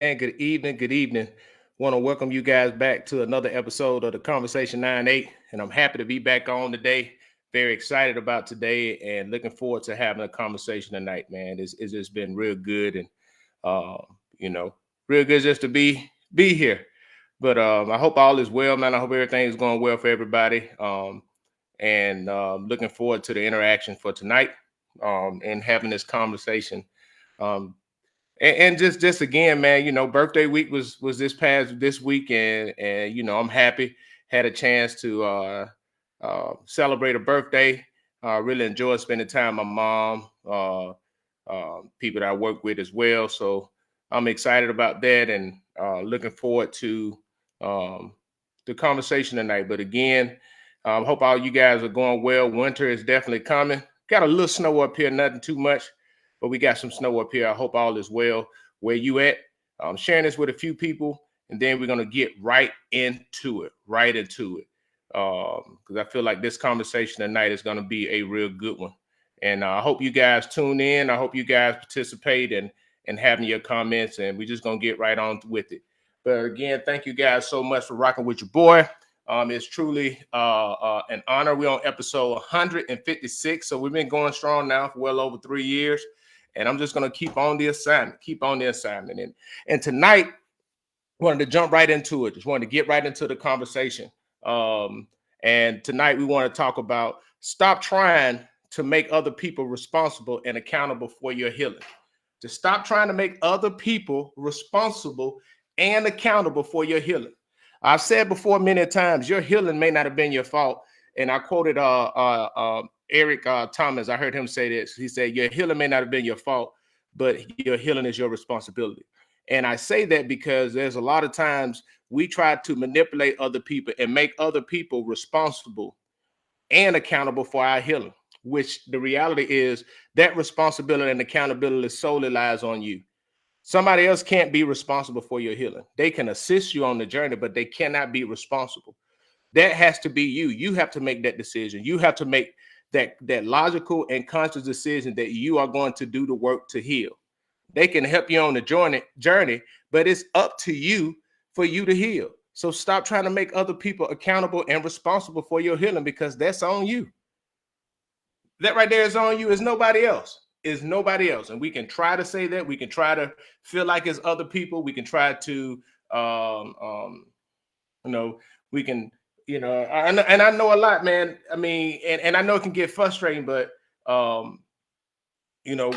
Good evening. Good evening. Want to welcome you guys back to another episode of the Conversation 98. And I'm happy to be back on today. Very excited about today and looking forward to having a conversation tonight, man. It's just been real good and uh, you know, real good just to be here. But I hope all is well, man. I hope everything is going well for everybody. And looking forward to the interaction for tonight and having this conversation. Um, and just again, man, birthday week was this weekend, and I'm happy had a chance to celebrate a birthday. Really enjoyed spending time with my mom, people that I work with as well. So I'm excited about that and looking forward to um, the conversation tonight. But again, hope all you guys are going well. Winter is definitely coming. Got a little snow up here, nothing too much, but we got some snow up here. I hope all is well where you at. Sharing this with a few people, and then we're gonna get right into it. Because I feel like this conversation tonight is gonna be a real good one. And I hope you guys tune in. I hope you guys participate and having your comments, and we're just gonna get right on with it. But again, thank you guys so much for rocking with your boy. It's truly an honor. We're on episode 156, so we've been going strong now for well over 3 years, and I'm just gonna keep on the assignment. And tonight, wanted to jump right into it. Just wanted to get right into the conversation. Um, and tonight we want to talk about stop trying to make other people responsible and accountable for your healing. To stop trying to make other people responsible and accountable for your healing. I've said before many times, your healing may not have been your fault. And I quoted Eric Thomas. I heard him say this. He said, "Your healing may not have been your fault, but your healing is your responsibility." And I say that because there's a lot of times we try to manipulate other people and make other people responsible and accountable for our healing, which the reality is that responsibility and accountability solely lies on you. Somebody else can't be responsible for your healing. They can assist you on the journey, but they cannot be responsible. That has to be you. You have to make that decision. You have to make that logical and conscious decision that you are going to do the work to heal. They can help you on the journey, but it's up to you for you to heal. So stop trying to make other people accountable and responsible for your healing because that's on you. That right there is on you. Is nobody else. Is nobody else. And we can try to say that. We can try to feel like it's other people. We can try to, um, um, you know, we can, and I know a lot, man. I mean, and I know it can get frustrating, but, um, you know,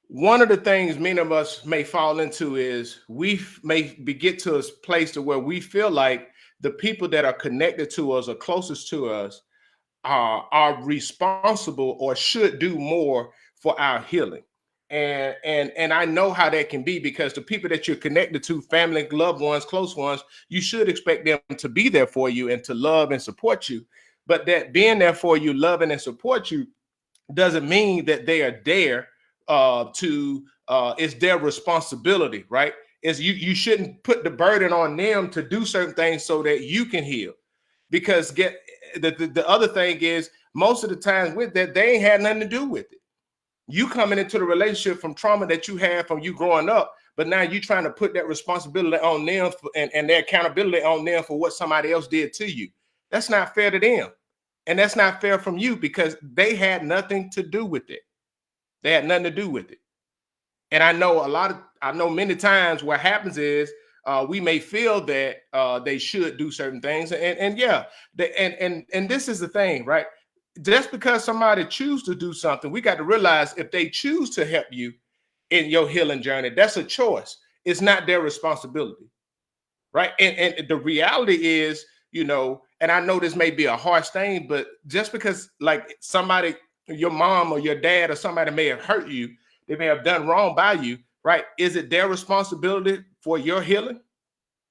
one of the things many of us may fall into is get to a place to where we feel like the people that are connected to us or closest to us are responsible or should do more for our healing. And I know how that can be because the people that you're connected to, family, loved ones, close ones, you should expect them to be there for you and to love and support you. But that being there for you, loving and support you doesn't mean that they are there to it's their responsibility, right? Is you shouldn't put the burden on them to do certain things so that you can heal. Because the other thing is most of the times with that, they ain't had nothing to do with it. You coming into the relationship from trauma that you had from you growing up, but now you trying to put that responsibility on them and their accountability on them for what somebody else did to you. That's not fair to them. And that's not fair from you because they had nothing to do with it. They had nothing to do with it. And I know many times what happens is we may feel that they should do certain things. And yeah, and this is the thing, right? Just because somebody choose to do something, we got to realize if they choose to help you in your healing journey, that's a choice. It's not their responsibility, right? And the reality is, and I know this may be a harsh thing, but just because like somebody, your mom or your dad or somebody may have hurt you, they may have done wrong by you, right? Is it their responsibility for your healing?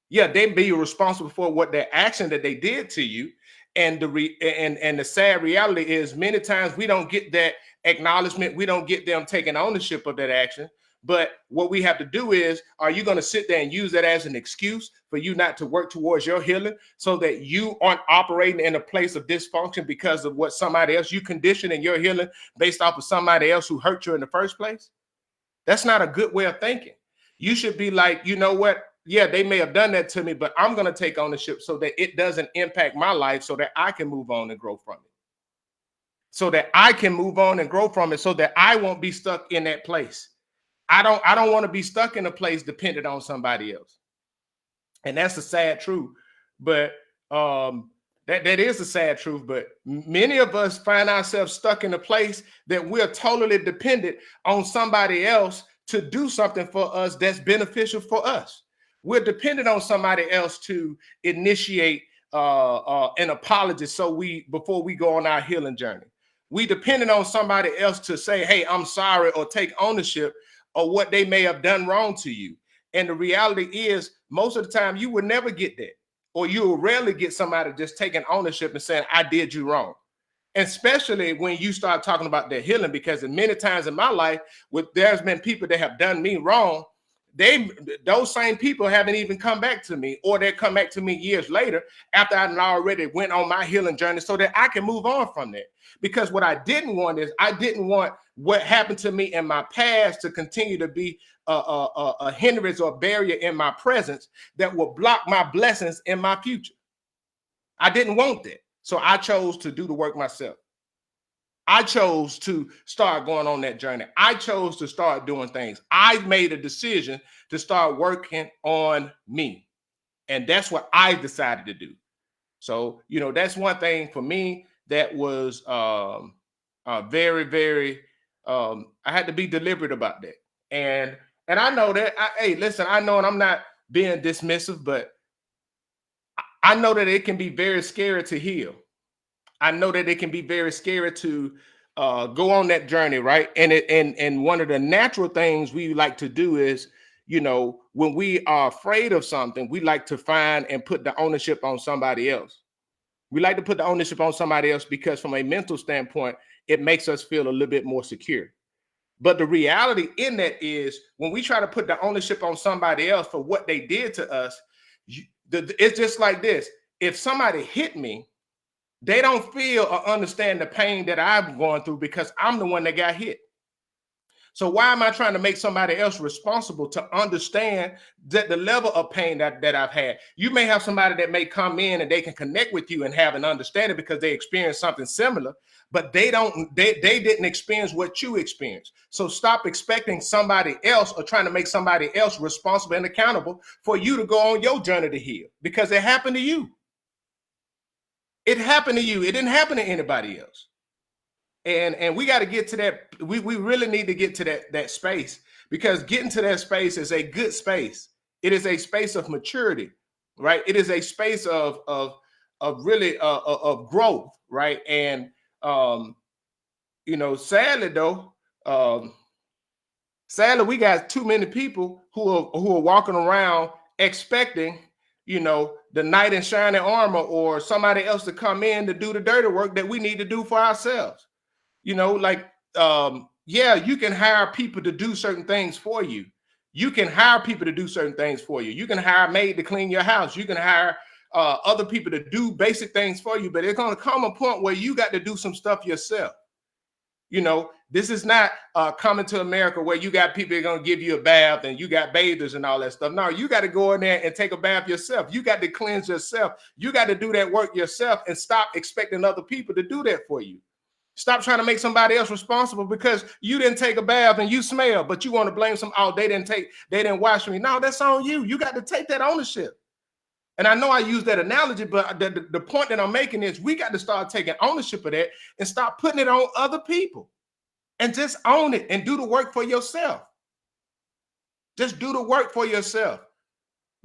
Yeah, they be responsible for what their action that they did to you. And the sad reality is many times we don't get that acknowledgement. We don't get them taking ownership of that action. But what we have to do is, are you going to sit there and use that as an excuse for you not to work towards your healing so that you aren't operating in a place of dysfunction because of what somebody else you conditioned in your healing based off of somebody else who hurt you in the first place? That's not a good way of thinking. You should be like, you know what? Yeah, they may have done that to me, but I'm going to take ownership so that it doesn't impact my life, so that I can move on and grow from it. So that I can move on and grow from it, so that I won't be stuck in that place. I don't want to be stuck in a place dependent on somebody else. And that's the sad truth. But that is the sad truth. But many of us find ourselves stuck in a place that we're totally dependent on somebody else to do something for us that's beneficial for us. We're dependent on somebody else to initiate an apology before we go on our healing journey. We dependent on somebody else to say, hey, I'm sorry, or take ownership of what they may have done wrong to you. And the reality is, most of the time, you will never get that, or you will rarely get somebody just taking ownership and saying, I did you wrong. And especially when you start talking about their healing, because many times in my life, there's been people that have done me wrong. Those same people haven't even come back to me, or they come back to me years later after I already went on my healing journey, so that I can move on from that. Because what I didn't want is, I didn't want what happened to me in my past to continue to be a hindrance or barrier in my presence that will block my blessings in my future. I didn't want that. So I chose to do the work myself. I chose to start going on that journey. I chose to start doing things. I made a decision to start working on me. And that's what I decided to do. So, that's one thing for me that was very, very, I had to be deliberate about that. And I know that, hey, listen, I know, and I'm not being dismissive, but I know that it can be very scary to heal. I know that it can be very scary to go on that journey, right? And one of the natural things we like to do is, when we are afraid of something, we like to find and put the ownership on somebody else. We like to put the ownership on somebody else because from a mental standpoint, it makes us feel a little bit more secure. But the reality in that is, when we try to put the ownership on somebody else for what they did to us, it's just like this. If somebody hit me, they don't feel or understand the pain that I'm going through because I'm the one that got hit. So why am I trying to make somebody else responsible to understand that the level of pain that I've had? You may have somebody that may come in and they can connect with you and have an understanding because they experienced something similar, but they didn't experience what you experienced. So stop expecting somebody else or trying to make somebody else responsible and accountable for you to go on your journey to heal, because it happened to you. It happened to you. It didn't happen to anybody else. And we got to get to that. We really need to get to that space, because getting to that space is a good space. It is a space of maturity, right? It is a space of really of growth, right? And sadly though, sadly we got too many people who are walking around expecting, the knight in shining armor or somebody else to come in to do the dirty work that we need to do for ourselves. Yeah, you can hire people to do certain things for you. You can hire people to do certain things for you. You can hire a maid to clean your house. You can hire other people to do basic things for you, but it's going to come a point where you got to do some stuff yourself. This is not Coming to America where you got people that are going to give you a bath and you got bathers and all that stuff. No, you got to go in there and take a bath yourself. You got to cleanse yourself. You got to do that work yourself and stop expecting other people to do that for you. Stop trying to make somebody else responsible because you didn't take a bath and you smell, but you want to blame some, they didn't wash me. No, that's on you. You got to take that ownership. And I know I use that analogy, but the point that I'm making is we got to start taking ownership of that and stop putting it on other people, and just own it and do the work for yourself. Just do the work for yourself,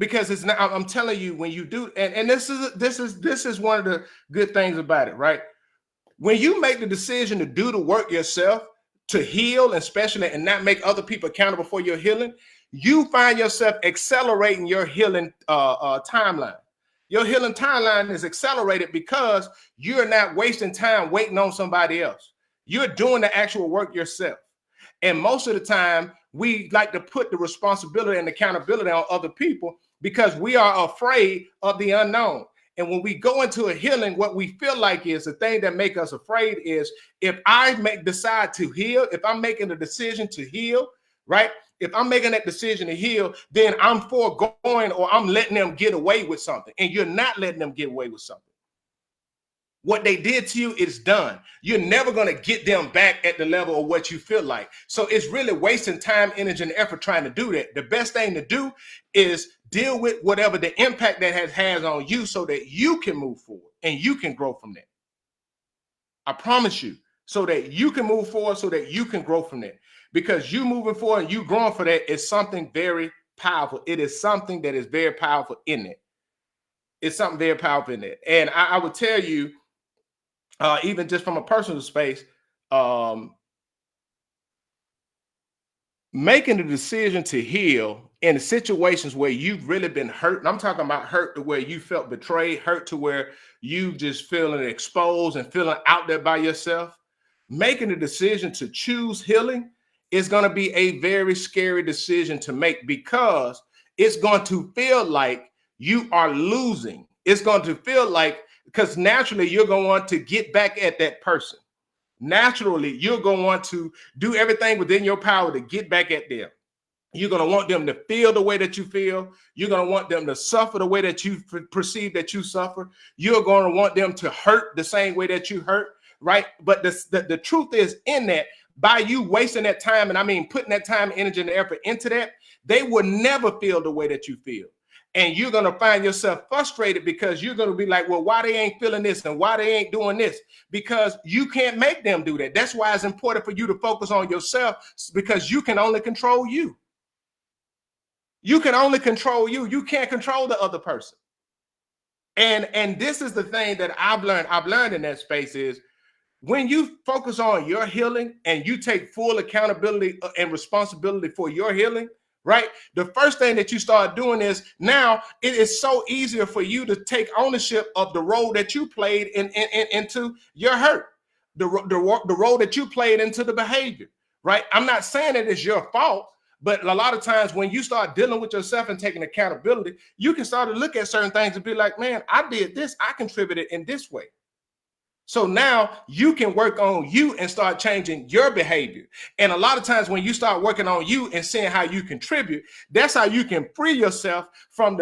because it's not, I'm telling you, when you do, and this is one of the good things about it, right? When you make the decision to do the work yourself, to heal, especially, and not make other people accountable for your healing, you find yourself accelerating your healing timeline. Your healing timeline is accelerated because you're not wasting time waiting on somebody else. You're doing the actual work yourself. And most of the time, we like to put the responsibility and accountability on other people because we are afraid of the unknown. And when we go into a healing, what we feel like is the thing that makes us afraid is, if I decide to heal, if I'm making a decision to heal, right? If I'm making that decision to heal, then I'm foregoing or I'm letting them get away with something. And you're not letting them get away with something. What they did to you is done. You're never going to get them back at the level of what you feel like. So it's really wasting time, energy, and effort trying to do that. The best thing to do is deal with whatever the impact that has on you so that you can move forward and you can grow from that. I promise you, so that you can move forward, so that you can grow from that. Because you moving forward and you growing for that is something very powerful. It is something that is very powerful in it. It's something very powerful in it. And I would tell you, even just from a personal space, making the decision to heal in situations where you've really been hurt, and I'm talking about hurt to where you felt betrayed, hurt to where you just feeling exposed and feeling out there by yourself, making the decision to choose healing is going to be a very scary decision to make, because it's going to feel like you are losing. It's going to feel like, because naturally you're going to want to get back at that person. Naturally, you're going to want to do everything within your power to get back at them. You're going to want them to feel the way that you feel. You're going to want them to suffer the way that you perceive that you suffer. You're going to want them to hurt the same way that you hurt, right? But the truth is, in that, by you wasting that time, and I mean putting that time, energy, and effort into that, they will never feel the way that you feel. And you're going to find yourself frustrated because you're going to be like, well, why they ain't feeling this and why they ain't doing this? Because you can't make them do that. That's why it's important for you to focus on yourself, because you can only control you. You can only control you. You can't control the other person. And this is the thing that I've learned in that space is, when you focus on your healing and you take full accountability and responsibility for your healing, right? The first thing that you start doing is, now it is so easier for you to take ownership of the role that you played into your hurt, the role that you played into the behavior, right? I'm not saying that it's your fault, but a lot of times when you start dealing with yourself and taking accountability, you can start to look at certain things and be like, man, I did this, I contributed in this way. So now you can work on you and start changing your behavior. And a lot of times when you start working on you and seeing how you contribute, that's how you can free yourself from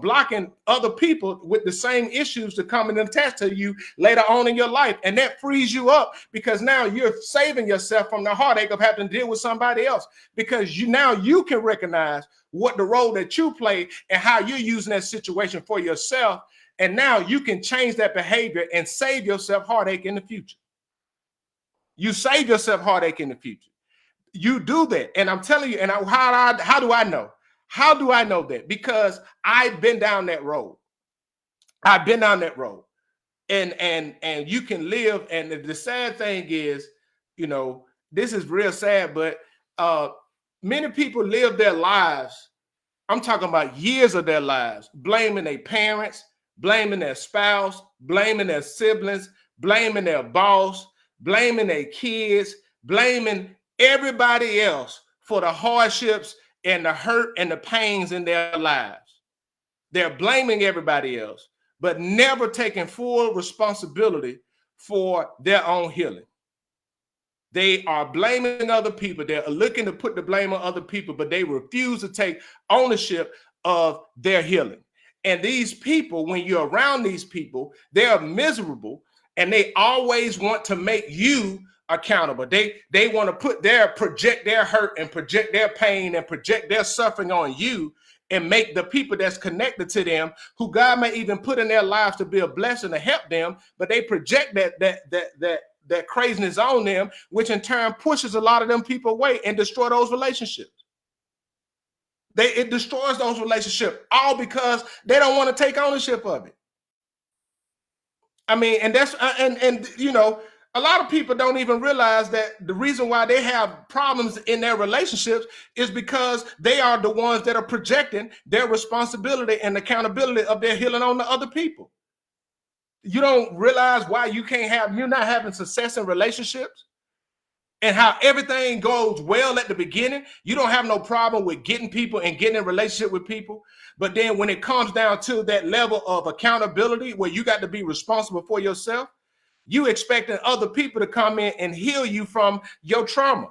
blocking other people with the same issues to come and attach to you later on in your life. And that frees you up, because now you're saving yourself from the heartache of having to deal with somebody else, because now you can recognize what the role that you play and how you're using that situation for yourself. And now you can change that behavior and save yourself heartache in the future. You save yourself heartache in the future. You do that. And I'm telling you, and how do I know? How do I know that? Because I've been down that road. I've been down that road. And you can live. And the sad thing is, you know, this is real sad, but many people live their lives, I'm talking about years of their lives, blaming their parents, blaming their spouse, blaming their siblings, blaming their boss, blaming their kids, blaming everybody else for the hardships and the hurt and the pains in their lives. They're blaming everybody else, but never taking full responsibility for their own healing. They are blaming other people. They're looking to put the blame on other people, but they refuse to take ownership of their healing. And these people, when you're around these people, they're miserable, and they always want to make you accountable. They want to project their hurt and project their pain and project their suffering on you, and make the people that's connected to them, who God may even put in their lives to be a blessing to help them, but they project that craziness on them, which in turn pushes a lot of them people away and destroy those relationships. It destroys those relationships, all because they don't want to take ownership of it. I mean, and that's and you know, a lot of people don't even realize that the reason why they have problems in their relationships is because they are the ones that are projecting their responsibility and accountability of their healing on the other people. You don't realize why you're not having success in relationships, and how everything goes well at the beginning. You don't have no problem with getting people and getting in a relationship with people. But then when it comes down to that level of accountability where you got to be responsible for yourself, you expecting other people to come in and heal you from your trauma.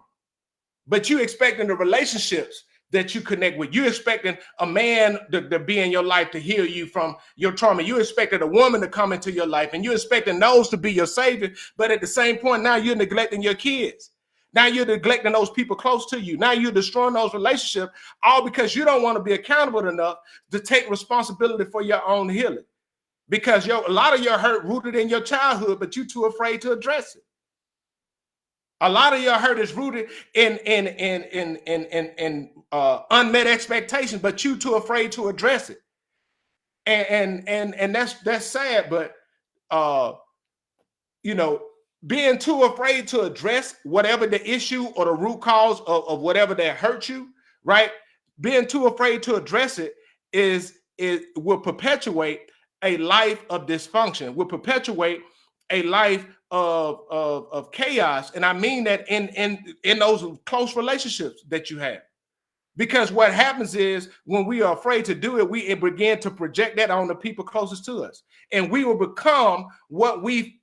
but you expecting the relationships that you connect with. You expecting a man to be in your life to heal you from your trauma. You expected a woman to come into your life, and you expecting those to be your savior. But at the same point, now you're neglecting your kids. Now you're neglecting those people close to you. Now you're destroying those relationships, all because you don't want to be accountable enough to take responsibility for your own healing. Because a lot of your hurt rooted in your childhood, but you're too afraid to address it. A lot of your hurt is rooted in unmet expectations, but you too afraid to address it. And that's sad. But you know, being too afraid to address whatever the issue or the root cause of whatever that hurt you, right? Being too afraid to address it will perpetuate a life of dysfunction, will perpetuate a life of chaos. And I mean that in those close relationships that you have. Because what happens is when we are afraid to do it, we begin to project that on the people closest to us. And we will become what we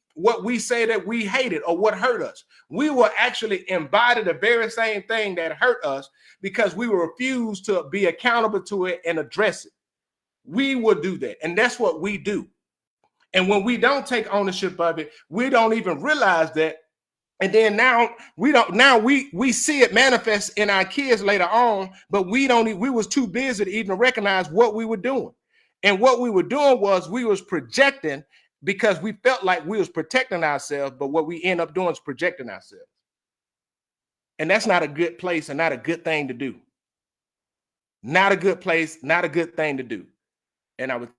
say that we hated or what hurt us. We will actually embody the very same thing that hurt us because we will refuse to be accountable to it and address it. We will do that. And that's what we do. And when we don't take ownership of it, we don't even realize that. And then now we see it manifest in our kids later on, but we was too busy to even recognize what we were doing. And what we were doing was we was projecting because we felt like we was protecting ourselves, but what we end up doing is projecting ourselves. And that's not a good place and not a good thing to do. Not a good place, not a good thing to do. And I would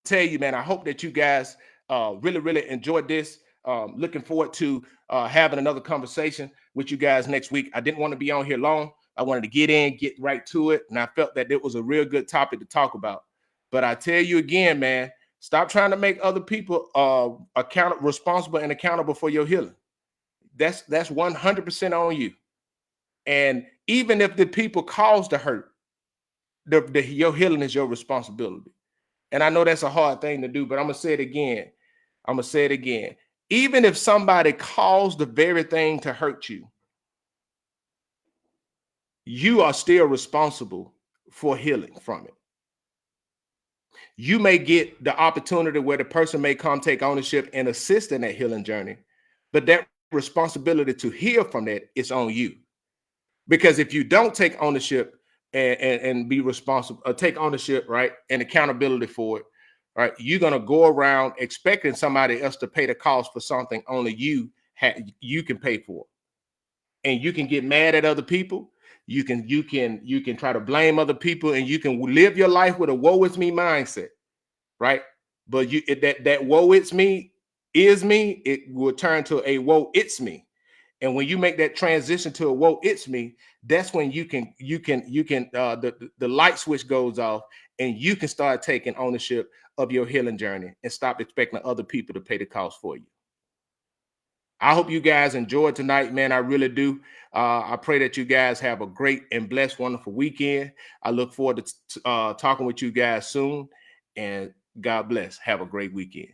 tell you, man, I hope that you guys really, really enjoyed this. Looking forward to having another conversation with you guys next week. I didn't want to be on here long. I wanted to get right to it. And I felt that it was a real good topic to talk about. But I tell you again, man, stop trying to make other people responsible and accountable for your healing. That's 100% on you. And even if the people caused the hurt, your healing is your responsibility. And I know that's a hard thing to do, but I'm going to say it again. Even if somebody caused the very thing to hurt you, you are still responsible for healing from it. You may get the opportunity where the person may come take ownership and assist in that healing journey, but that responsibility to heal from that is on you. Because if you don't take ownership and be responsible, take ownership, right, and accountability for it, right, you're gonna go around expecting somebody else to pay the cost for something only you can pay for, and you can get mad at other people. You can try to blame other people, and you can live your life with a woe is me mindset, right? But that woe it's me is me, it will turn to a woe it's me. And when you make that transition to a whoa, it's me, that's when the light switch goes off and you can start taking ownership of your healing journey and stop expecting other people to pay the cost for you. I hope you guys enjoyed tonight, man. I really do. I pray that you guys have a great and blessed, wonderful weekend. I look forward to talking with you guys soon, and God bless. Have a great weekend.